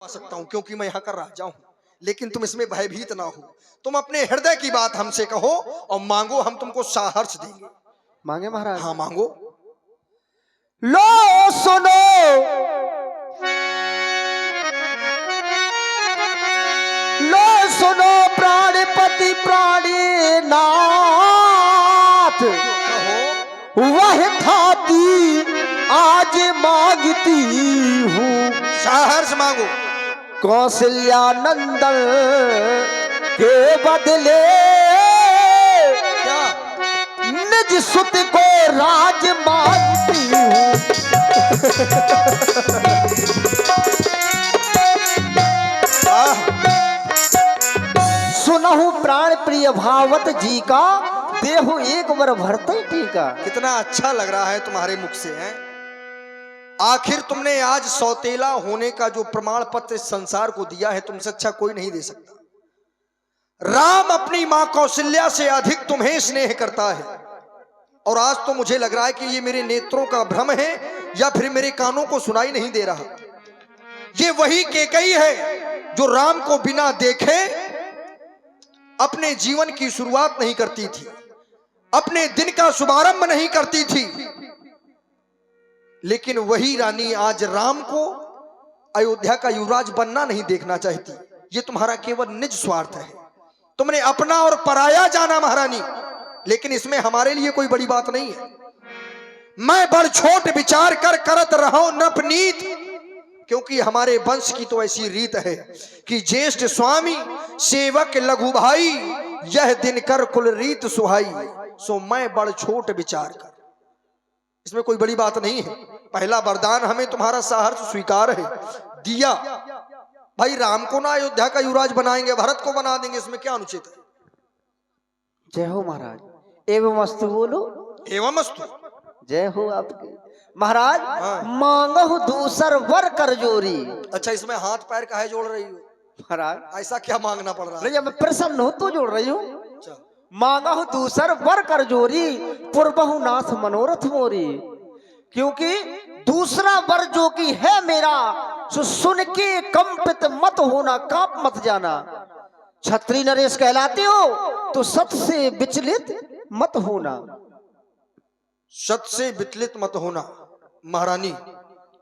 सकता हूं क्योंकि मैं यहाँ का राजा हूं, लेकिन तुम इसमें भयभीत ना हो। तुम अपने हृदय की बात हमसे कहो और मांगो, हम तुमको साहर्ष देंगे। मांगे महाराज? हाँ मांगो। लो सुनो, लो सुनो प्राणपति प्राणीनाथ, वह थाती आज मांगती हूँ। साहर्ष मांगो। कौशल्या नंदन के बदले क्या? निज सुत को राज मांगती हूँ। सुनहु प्राण प्रिय भावत जी का, देहु एक बार भरते टीका। कितना अच्छा लग रहा है तुम्हारे मुख से है। आखिर तुमने आज सौतेला होने का जो प्रमाण पत्र इस संसार को दिया है, तुमसे अच्छा कोई नहीं दे सकता। राम अपनी मां कौशल्या से अधिक तुम्हें स्नेह करता है, और आज तो मुझे लग रहा है कि ये मेरे नेत्रों का भ्रम है या फिर मेरे कानों को सुनाई नहीं दे रहा। ये वही केकई है जो राम को बिना देखे अपने जीवन की शुरुआत नहीं करती थी, अपने दिन का शुभारंभ नहीं करती थी, लेकिन वही रानी आज राम को अयोध्या का युवराज बनना नहीं देखना चाहती। ये तुम्हारा केवल निज स्वार्थ है। तुमने अपना और पराया जाना महारानी, लेकिन इसमें हमारे लिए कोई बड़ी बात नहीं है। मैं बड़ छोट विचार कर करत रहो नपनीत, क्योंकि हमारे वंश की तो ऐसी रीत है कि ज्येष्ठ स्वामी सेवक लघु भाई, यह दिन कर कुल रीत सुहाई। सो मैं बड़ छोट विचार कर, इसमें कोई बड़ी बात नहीं है। पहला वरदान हमें तुम्हारा साहर्ष स्वीकार है, दिया। भाई राम को ना अयोध्या का युवराज बनाएंगे, भरत को बना देंगे, इसमें क्या अनुचित है? जय हो महाराज। एवं अस्तु बोलो। एवं अस्तु। जय हो आपके महाराज। हाँ। मांगहु दूसर वर कर जोरी। अच्छा, इसमें हाथ पैर काहे जोड़ रही हो महाराज? ऐसा क्या मांगना पड़ रहा है? नहीं, मैं प्रसन्न हूं तो जोड़ रही हूँ। अच्छा। मांगहु दूसर वर कर जोरी, पूर्वहु नाथ मनोरथ मोरी। क्योंकि दूसरा वर जो कि है मेरा, सो सुन के कंपित मत होना, काप मत जाना। छत्री नरेश कहलाते हो तो सत से विचलित मत होना। सत से विचलित मत होना। महारानी,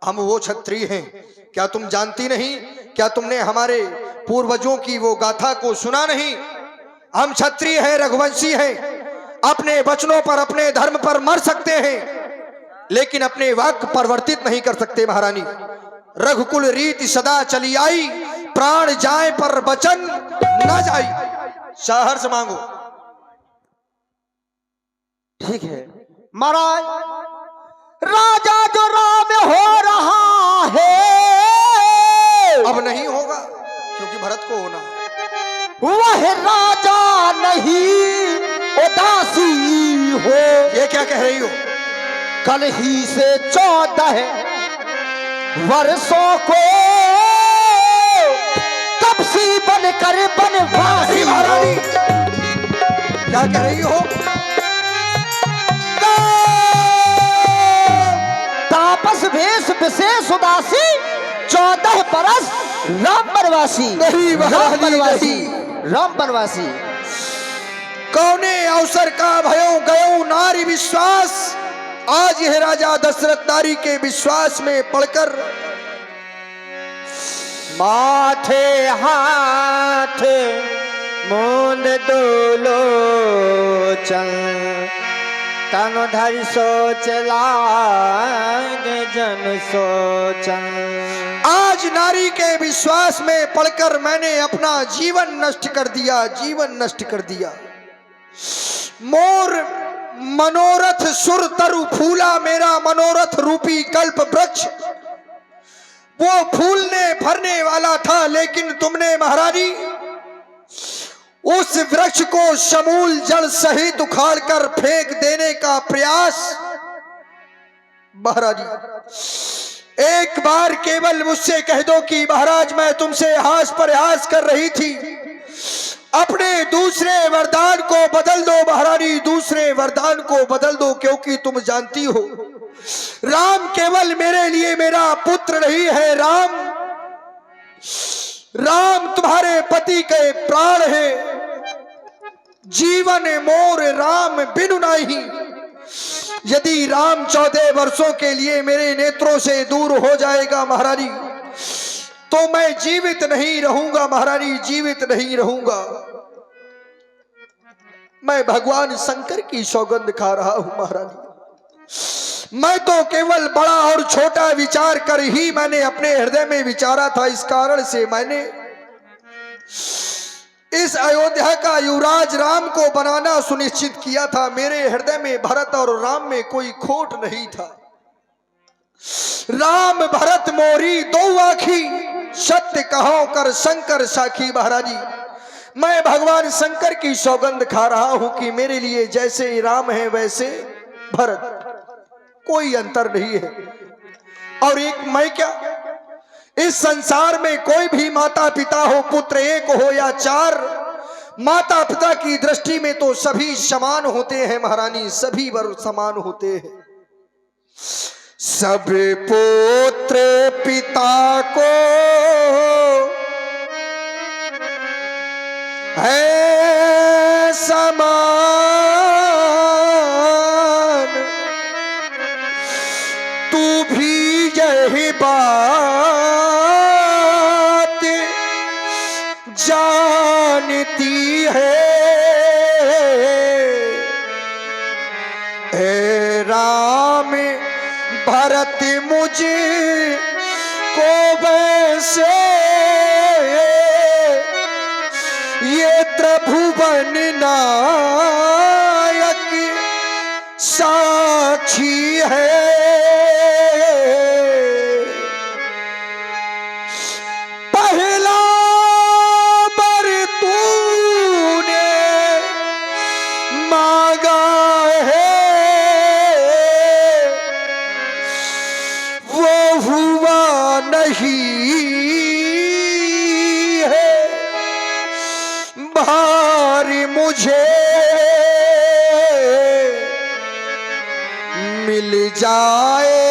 हम वो क्षत्रिय हैं, क्या तुम जानती नहीं? क्या तुमने हमारे पूर्वजों की वो गाथा को सुना नहीं? हम क्षत्रिय हैं, रघुवंशी हैं। अपने वचनों पर, अपने धर्म पर मर सकते हैं, लेकिन अपने वाक्य परिवर्तित नहीं कर सकते। महारानी, रघुकुल रीति सदा चली आई, प्राण जाए पर वचन न जाई। साहर्ष मांगो। ठीक है महाराज। राजा जो राम हो रहा है, अब नहीं होगा क्योंकि भरत को होना है। वह राजा नहीं उदासी हो। ये क्या कह रही हो? कल ही से 14 वर्षों को तपसी बनकर बनवासी। महारानी, क्या कह रही हो? तापस भेष विशेष उदासी, 14 बरस राम बनवासी। राम बनवासी, राम बनवासी। कौने अवसर का भयो गयो नारी विश्वास, आज यह राजा दशरथ नारी के विश्वास में पड़कर माथे हाथ मुंद दोलो चल, तन धरि सोच लागे जन सोचन। आज नारी के विश्वास में पड़कर मैंने अपना जीवन नष्ट कर दिया, जीवन नष्ट कर दिया। मोर मनोरथ सुर तरु फूला, मेरा मनोरथ रूपी कल्प वृक्ष वो फूलने भरने वाला था, लेकिन तुमने महारानी उस वृक्ष को समूल जड़ सहित उखाड़कर फेंक देने का प्रयास। महारानी, एक बार केवल मुझसे कह दो कि महाराज मैं तुमसे हास पर हास कर रही थी, अपने दूसरे वरदान को बदल दो। महारानी, दूसरे वरदान को बदल दो, क्योंकि तुम जानती हो राम केवल मेरे लिए मेरा पुत्र नहीं है, राम राम तुम्हारे पति के प्राण है, जीवन मोर राम बिनु नाही। यदि राम 14 वर्षों के लिए मेरे नेत्रों से दूर हो जाएगा महारानी, तो मैं जीवित नहीं रहूंगा महारानी, जीवित नहीं रहूंगा। मैं भगवान शंकर की सौगंध खा रहा हूं महारानी। मैं तो केवल बड़ा और छोटा विचार कर ही मैंने अपने हृदय में विचारा था। इस कारण से मैंने इस अयोध्या का युवराज राम को बनाना सुनिश्चित किया था। मेरे हृदय में भरत और राम में कोई खोट नहीं था। राम भरत मोरी दो आखी, सत्य कहो कर शंकर साखी। महाराजी, मैं भगवान शंकर की सौगंध खा रहा हूं कि मेरे लिए जैसे राम है वैसे भरत, कोई अंतर नहीं है। और एक मैं क्या, इस संसार में कोई भी माता पिता हो, पुत्र एक हो या 4, माता पिता की दृष्टि में तो सभी समान होते हैं महारानी, सभी वर्ग समान होते हैं। सब पुत्र पिता को है समान, तू भी यही बात जानती है। हे राम भरत मुझे को वैसे ये त्रिभुवन नायक साक्षी है। पहला बर तूने मांगा है, वो हुआ नहीं है। भारी मुझे मिल जाए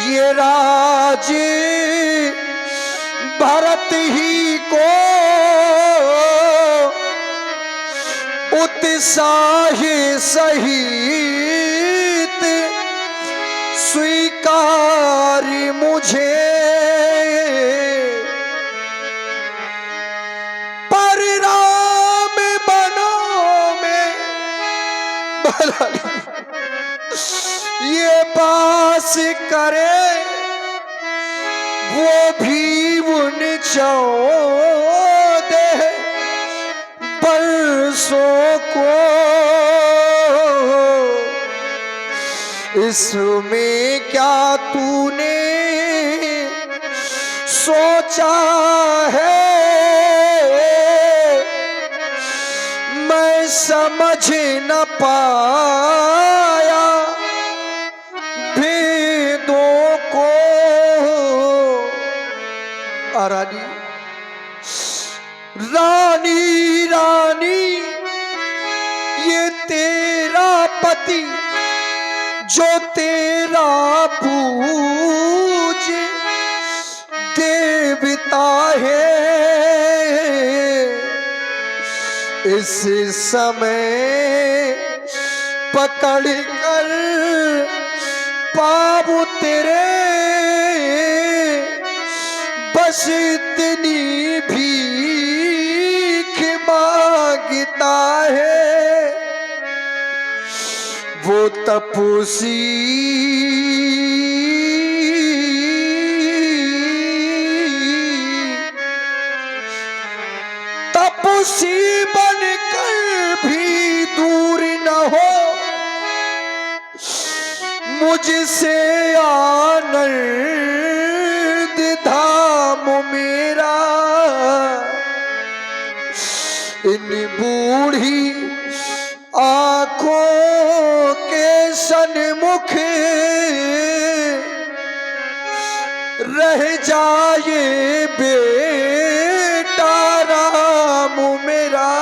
ये राज भरत ही को, उत्साह सहित स्वीकार मुझे। पर राम बनो में भला ये पास करे, वो भी उन 14 वर्षों को। इसमें क्या तूने सोचा है, मैं समझ न पाया भेदों को। रानी रानी रानी ये तेरा पति जो तेरा पूज देवता है, इस समय पकड़ कर पाबू तेरे, बस इतनी भीख मांगता है। वो तपस्वी बनकर भी दूर न हो, मुझसे आनंद धाम मेरा। इन बूढ़ी आंखों के सन्मुख रह जाए बेटा राम मेरा।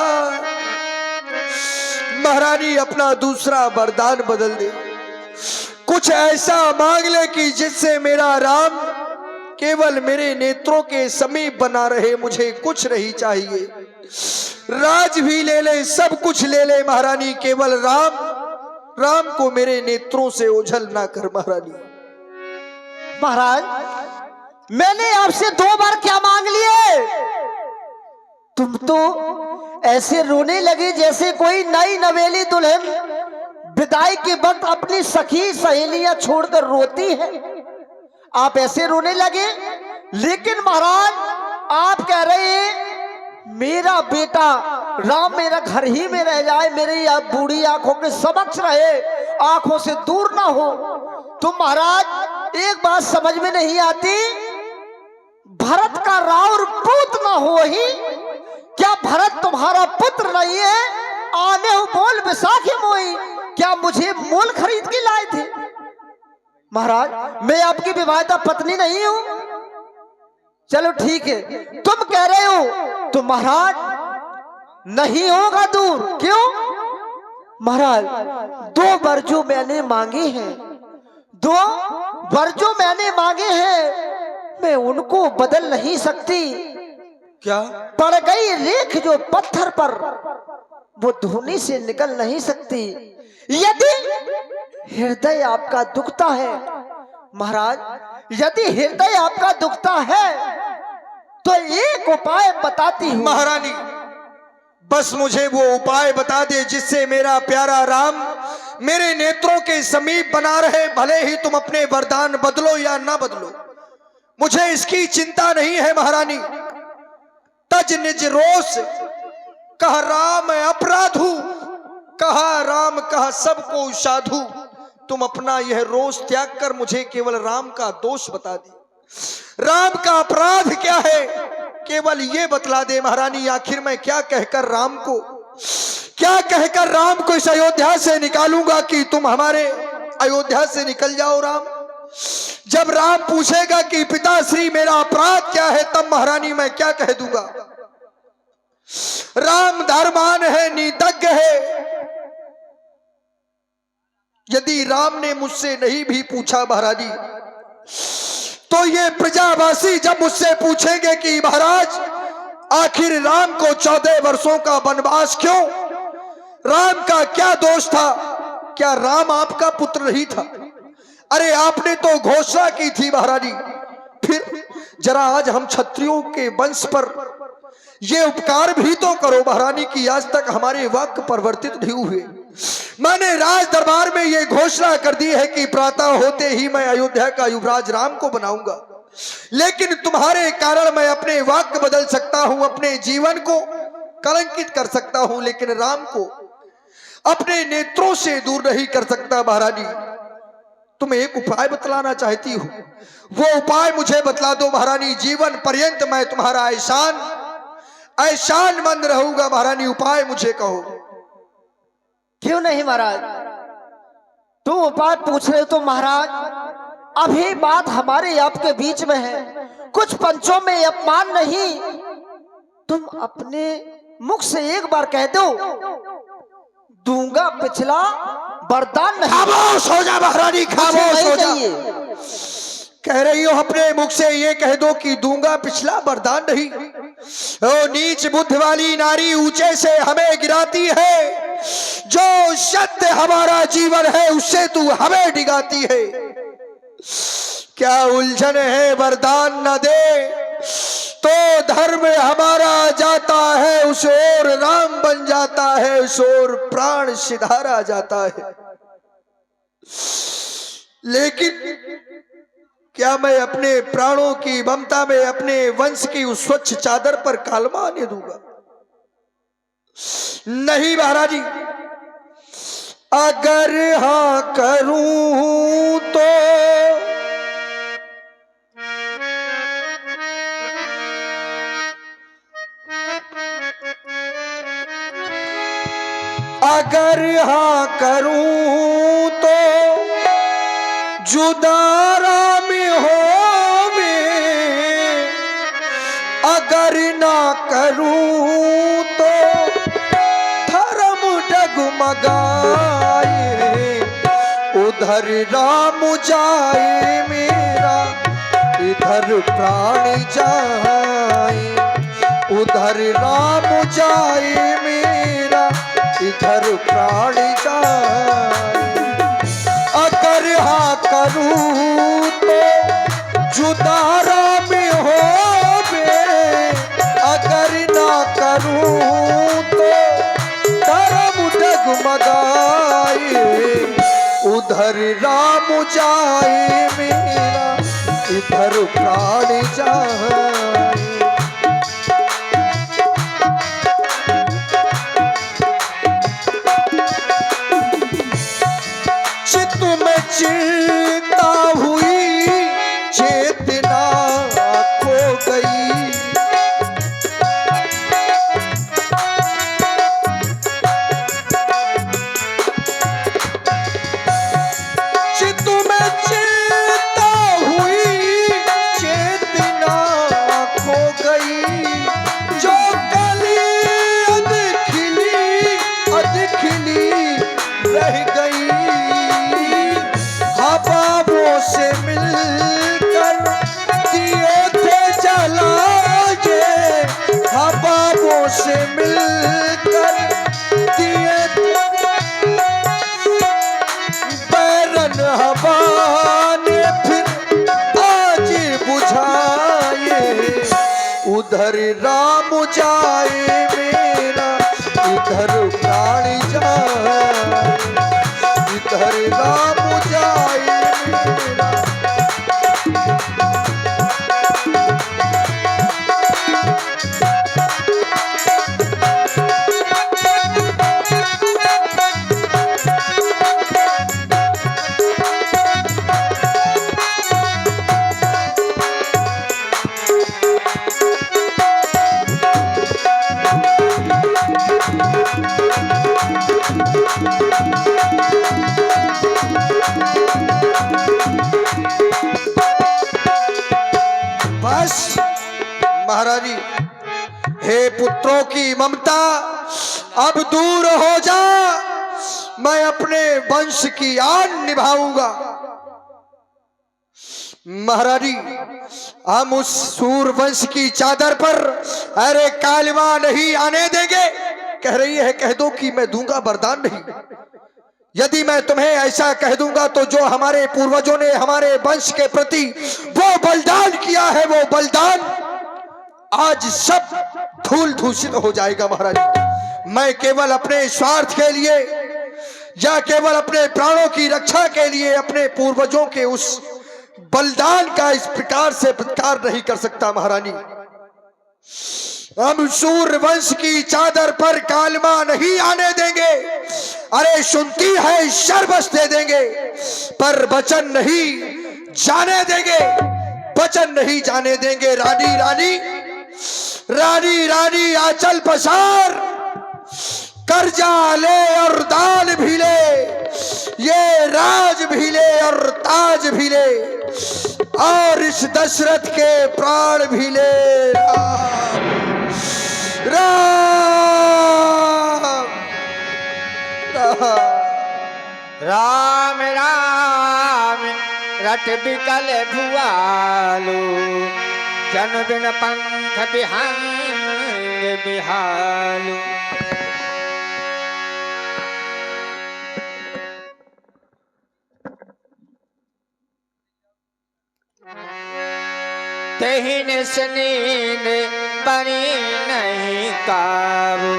महारानी अपना दूसरा वरदान बदल दे, कुछ ऐसा मांग ले कि जिससे मेरा राम केवल मेरे नेत्रों के समीप बना रहे, मुझे कुछ नहीं चाहिए। राज भी ले ले, सब कुछ ले ले महारानी, केवल राम को मेरे नेत्रों से ओझल ना कर महारानी। महाराज, मैंने आपसे 2 बार क्या मांग लिए? तुम तो ऐसे रोने लगे जैसे कोई नई नवेली दुल्हन विदाई के वक्त अपनी सखी सहेलियां छोड़कर रोती है, आप ऐसे रोने लगे। लेकिन महाराज, आप कह रहे हैं मेरा बेटा राम मेरा घर ही में रह जाए, मेरी बूढ़ी आंखों के समक्ष रहे, आंखों से दूर ना हो। तो महाराज, एक बात समझ में नहीं आती, भरत का राउर पूत ना हो ही, क्या भरत तुम्हारा पुत्र नहीं है? आने हो बोल विसाखी मोई, क्या मुझे मोल खरीद के लाए थे? महाराज, मैं आपकी विवाहिता पत्नी नहीं हूं। चलो ठीक है, तुम कह रहे हो तो महाराज नहीं होगा दूर। क्यों? महाराज, 2 वर जो मैंने मांगे हैं, 2 वर जो मैंने मांगे हैं, मैं उनको बदल नहीं सकती। क्या? पड़ गई रेख जो पत्थर पर, वो धोने से निकल नहीं सकती। यदि हृदय आपका दुखता है महाराज, यदि हृदय आपका दुखता है तो एक उपाय बताती हूँ। महारानी, बस मुझे वो उपाय बता दे जिससे मेरा प्यारा राम मेरे नेत्रों के समीप बना रहे, भले ही तुम अपने वरदान बदलो या ना बदलो, मुझे इसकी चिंता नहीं है महारानी। तज निज रोष कह राम अपराधु, कहा राम कहा सबको साधु। तुम अपना यह रोष त्याग कर मुझे केवल राम का दोष बता दे, राम का अपराध क्या है, केवल ये बतला दे महारानी। आखिर मैं क्या कहकर राम को इस अयोध्या से निकालूंगा कि तुम हमारे अयोध्या से निकल जाओ राम? जब राम पूछेगा कि पिताश्री मेरा अपराध क्या है, तब महारानी मैं क्या कह दूंगा? राम धर्मान है, नीतज्ञ है। यदि राम ने मुझसे नहीं भी पूछा महारानी, तो ये प्रजावासी जब मुझसे पूछेंगे कि महाराज आखिर राम को 14 वर्षों का वनवास क्यों, राम का क्या दोष था, क्या राम आपका पुत्र नहीं था? अरे आपने तो घोषणा की थी महारानी। फिर जरा आज हम क्षत्रियों के वंश पर ये उपकार भी तो करो महारानी कि आज तक हमारे वाक्य परिवर्तित नहीं हुए। मैंने राज दरबार में ये घोषणा कर दी है कि प्रातः होते ही मैं अयोध्या का युवराज राम को बनाऊंगा, लेकिन तुम्हारे कारण मैं अपने वाक्य बदल सकता हूं, अपने जीवन को कलंकित कर सकता हूं, लेकिन राम को अपने नेत्रों से दूर नहीं कर सकता महारानी। तुम एक उपाय बतलाना चाहती हो, वो उपाय मुझे बतला दो महारानी। जीवन पर्यंत मैं तुम्हारा एहसान मंद रहूंगा महारानी, उपाय मुझे कहो। क्यों नहीं महाराज, तुम उपाय पूछ रहे हो तो महाराज अभी बात हमारे आपके बीच में है, कुछ पंचों में अपमान नहीं। तुम अपने मुख से एक बार कह दो, दूंगा पिछला वरदान नहीं। खामोश हो जा महारानी, खामोश हो जा। कह रही हो अपने मुख से ये कह दो कि दूंगा पिछला वरदान नहीं। ओ नीच बुद्धि वाली नारी, ऊंचे से हमें गिराती है, जो सत्य हमारा जीवन है उससे तू हमें डिगाती है। क्या उलझन है, वरदान न दे तो धर्म हमारा जाता है उस ओर, राम बन जाता है उस ओर, प्राण सिधारा जाता है। लेकिन क्या मैं अपने प्राणों की ममता में अपने वंश की उस स्वच्छ चादर पर कालमा आने दूंगा? नहीं महाराजी। अगर हाँ करूं तो अगर हाँ करूं तो जुदारा में हो में, अगर ना करूं तो धर्म डगमगाए, उधर राम जाए मेरा इधर प्राण जाए उधर राम जाए मेरा, इधर प्राण जाए। अगर हाँ करूँ तो जुदा राम होवे, अगर ना करूँ तो धर्म डगमगाए। उधर राम जाए मेरा, इधर प्राण जाए। चित्त में चिंता हुई चेतना खो गई। चित्त में चिंता हुई चेतना खो गई। जो कली अधखिली रह गई। हवाओं से मिलकर दिए थे जलाए, हवाओं से मिलकर दिए बैरन हवा ने फिर आज बुझाए। उधर राम जाए मेरा, इधर प्राण जाए। इधर राम जाए मेरा। बस महारानी, हे पुत्रों की ममता अब दूर हो जा। मैं अपने वंश की आन निभाऊंगा। महारानी, हम उस सूर वंश की चादर पर अरे कालिमा नहीं आने देंगे। कह रही है कह दो कि मैं दूंगा वरदान नहीं। यदि मैं तुम्हें ऐसा कह दूंगा तो जो हमारे पूर्वजों ने हमारे वंश के प्रति वो बलिदान किया है, वो बलिदान आज सब धूल दूषित हो जाएगा। महाराज, मैं केवल अपने स्वार्थ के लिए या केवल अपने प्राणों की रक्षा के लिए अपने पूर्वजों के उस बलिदान का इस प्रकार से प्रतिकार नहीं कर सकता। महारानी, हम सूर्य वंश की चादर पर कालमा नहीं आने देंगे। अरे सुनती है शर्बस दे देंगे, पर वचन नहीं जाने देंगे। वचन नहीं जाने देंगे। रानी रानी रानी रानी आंचल पसार, कर्जा ले और दाल भी ले, ये राज भी ले और ताज भी ले, और इस दशरथ के प्राण भी ले। राम राम रट बिकल भुआलो, जन बिन पंख बिहंग बिहालो। तेहिन से नींद बनी नहीं काबू,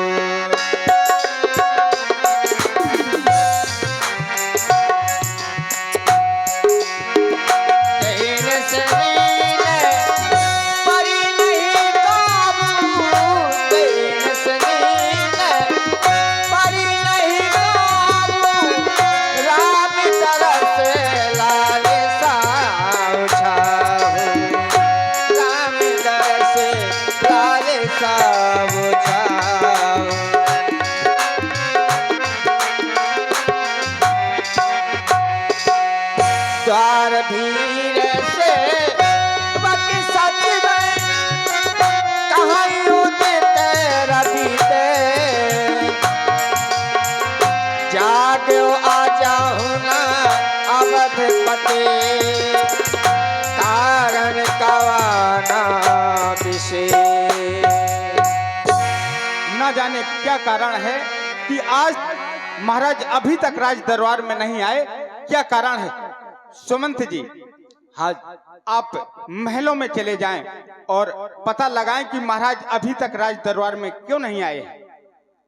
द्वार भीर से बाकी सच कहां तेरा बीते, जागो आ जाऊं ना अवध पते कारण न जाने क्या कारण है कि आज महाराज अभी तक राज दरबार में नहीं आए, क्या कारण है? सुमंत जी, हाँ, आप महलों में चले जाएं और पता लगाएं कि महाराज अभी तक राज दरबार में क्यों नहीं आए।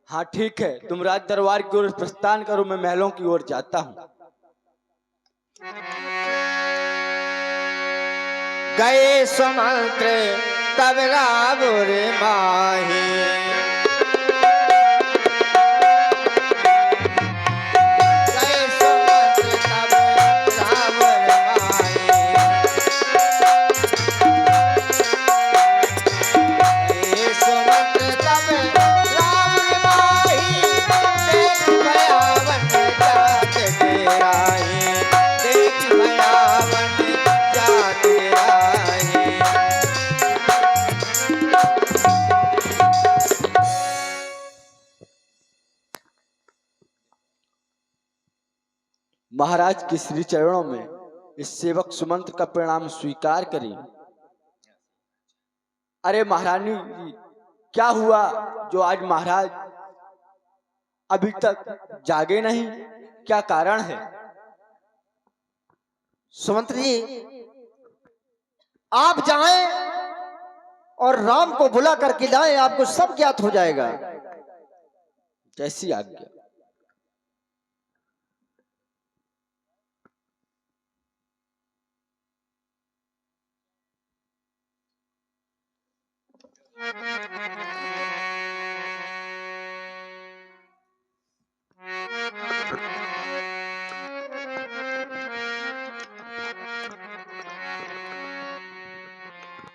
हाँ ठीक है, तुम राज दरबार की ओर प्रस्थान करो, मैं महलों की ओर जाता हूँ। गए सुमंत्र तब रावण माही, गए सुमंत्र तब रावण माही, गए सुमंत्र तब रावण माही, देख भयावन जात गिराही, देख भयावन जात गिराही। महाराज के श्री चरणों में इस सेवक सुमंत्र का प्रणाम स्वीकार करें। अरे महारानी जी, क्या हुआ जो आज महाराज अभी तक जागे नहीं, क्या कारण है? सुमंत्र जी, आप जाएं और राम को बुला करके लाएं, आपको सब ज्ञात हो जाएगा। जैसी आज्ञा।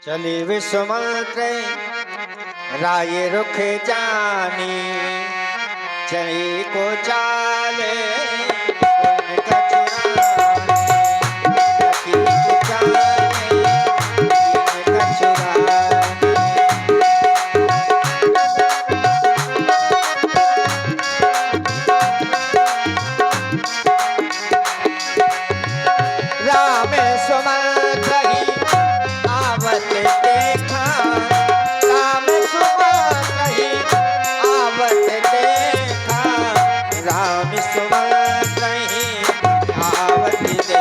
चली विश्वमंत्र राय रुख जानी, चली को चाले